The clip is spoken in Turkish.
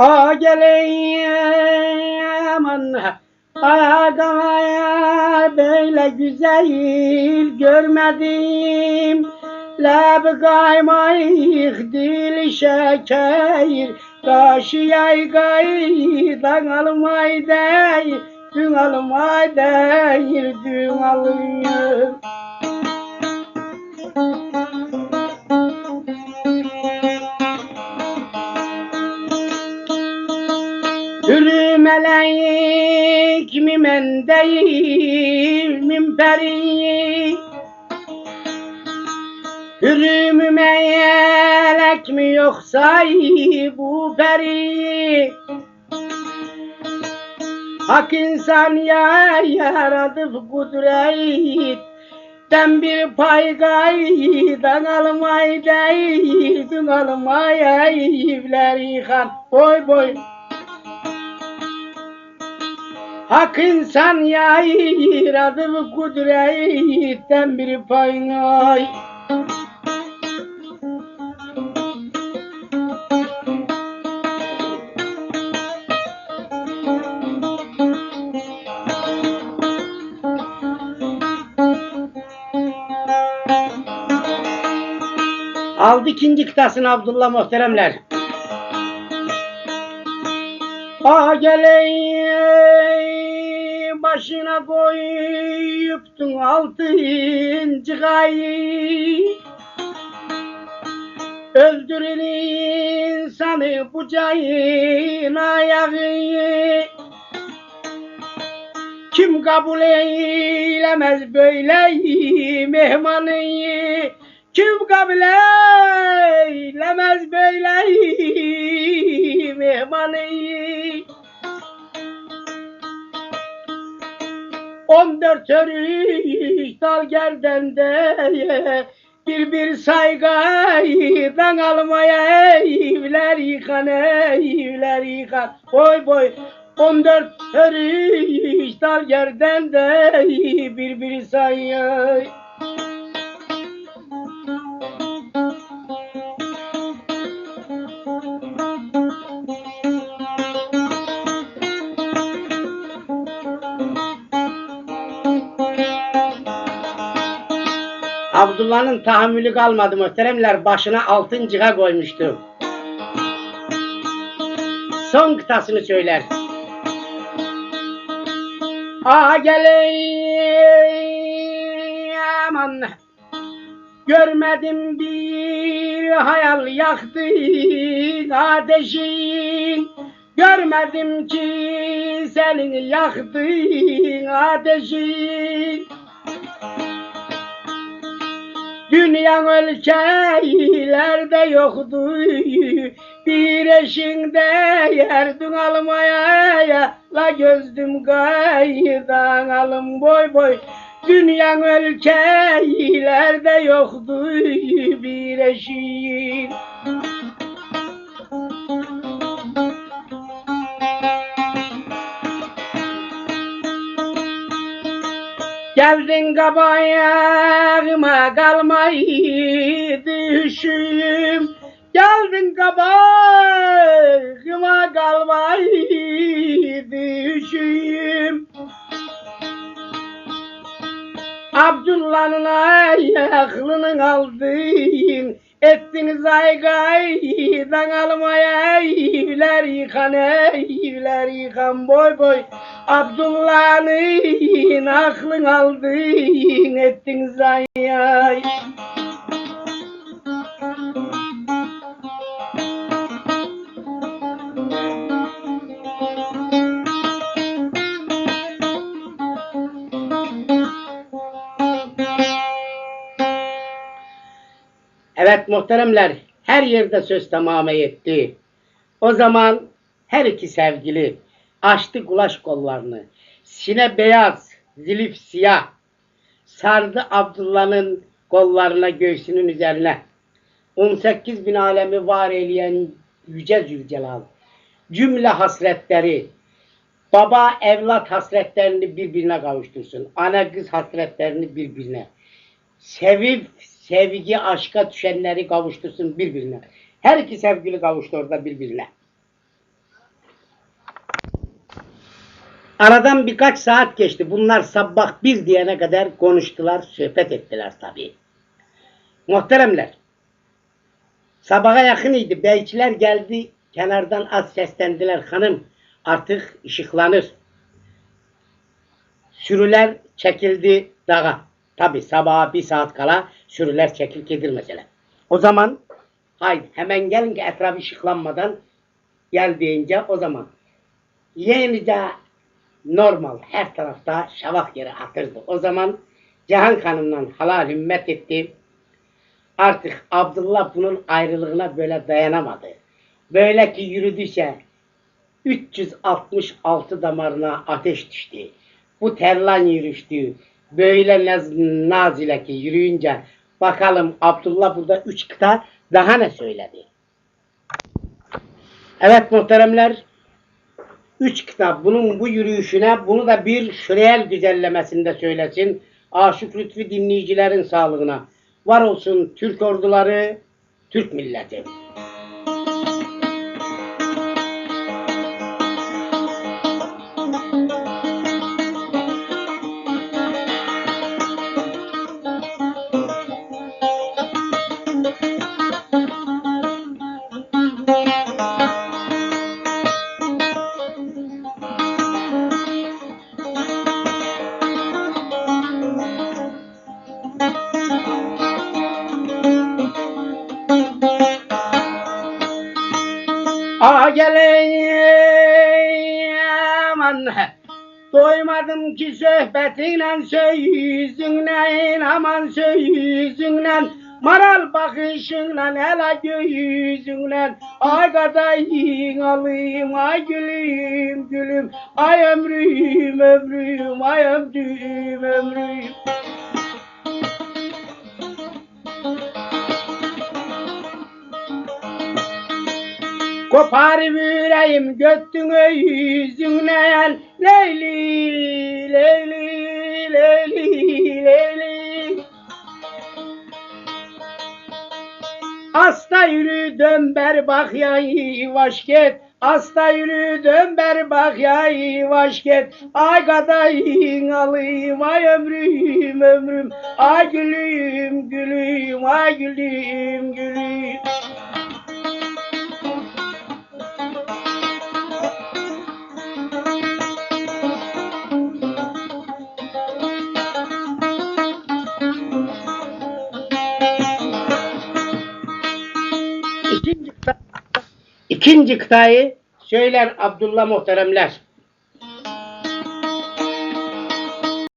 A geleyim anne, adaya böyle güzel görmedim. Leb kaymayık dil şeker, taşıyay gaydan almay değil, dün almay değil, dün alıyor. Hürü melek mi men değil min peri, hürü mü melek mi yoksa bu peri? Hak insan ya yaradı kudret, den bir pay gaydan almay değil, dün almay evleri kan boy boy. Hak insan yayradı kudretten bir payına. Aldı ikinci kıtasını Abdullah muhteremler. A geleyim başına koyuptun altıncı gayı, öldürür insanı bu cayın ayağı. Kim kabul eylemez böyle mehmanı, kim kabul eylemez böyle mehmanı. 14 örüş dal gerdende, bir saygaydan almaya evler yıkan, evler yıkan. Boy boy 14 örüş dal gerdende, bir saygay. Abdullah'ın tahammülü kalmadı muhteremler, başına altıncığa koymuştu. Son kıtasını söyler. A geleyim anne, görmedim bir hayal yaktı ateşin, görmedim ki senin yaktığın ateşin. Dünya ölçeylerde yoktu bir eşinde yerdin almaya, la gözüm gaydan alım boy boy. Dünya ölçeylerde yoktu bir eşin. Geldin kabayağıma kalmayı düşüm, geldin kabayağıma kalmayı düşüm. Abdullah'ın ayaklının aldın, ettiniz aygaydan almaya evler yıkan, evler yıkan boy boy. Abdullah'ın aklın aldın, ettiniz ay. Evet muhteremler, her yerde söz tamamı etti. O zaman her iki sevgili açtı kulaç kollarını. Sine beyaz, zilif siyah, sardı Abdullah'ın kollarına, göğsünün üzerine. 18 bin alemi var eyleyen Yüce Zülcelal, cümle hasretleri, baba evlat hasretlerini birbirine kavuştursun. Ana kız hasretlerini birbirine. Sevip sevgi aşka düşenleri kavuştursun birbirine. Her iki sevgili kavuştu orada birbirine. Aradan birkaç saat geçti. Bunlar sabah 1 diyene kadar konuştular, sohbet ettiler tabii. Muhteremler, sabaha yakın idi. Beyçiler geldi, kenardan az seslendiler. Hanım, artık ışıklanır. Sürüler çekildi dağa. Tabii sabaha 1 saat kala sürüler çekil gelir mesela. O zaman haydi hemen gelin ki etraf ışıklanmadan gel deyince o zaman yenice normal her tarafta şavak yere atırdı. O zaman Cihan Hanım'la halal himmet etti. Artık Abdullah bunun ayrılığına böyle dayanamadı. Böyle ki yürüdüyse 366 damarına ateş düştü. Bu terlan yürüştü. Böyle nazile ki yürüyünce bakalım Abdullah burada 3 kıta daha ne söyledi? Evet muhteremler, 3 kitap bunun bu yürüyüşüne bunu da bir şureyel güzellemesinde söylesin. Aşık Lütfi dinleyicilerin sağlığına. Var olsun Türk orduları, Türk milleti. Geleyim anne, doymadım ki sohbetinle sözünle, aman sözünle, maral bakışınla, hele gözünle, ay kadayın alayım, ay gülüm gülüm, ay ömrüm ömrüm, ay ömrüm ömrüm. Kopar yüreğim göttüğü yüzüne, Leyli, Leyli, Leyli, Leyli. Asta yürü dön ber bak ya yavaş git, asta yürü dön ber bak ya yavaş git. Ay kadayın alayım, ay ömrüm ömrüm, ay gülüm gülüm, ay gülüm gülüm. İkinci kıtayı söyler Abdullah muhteremler.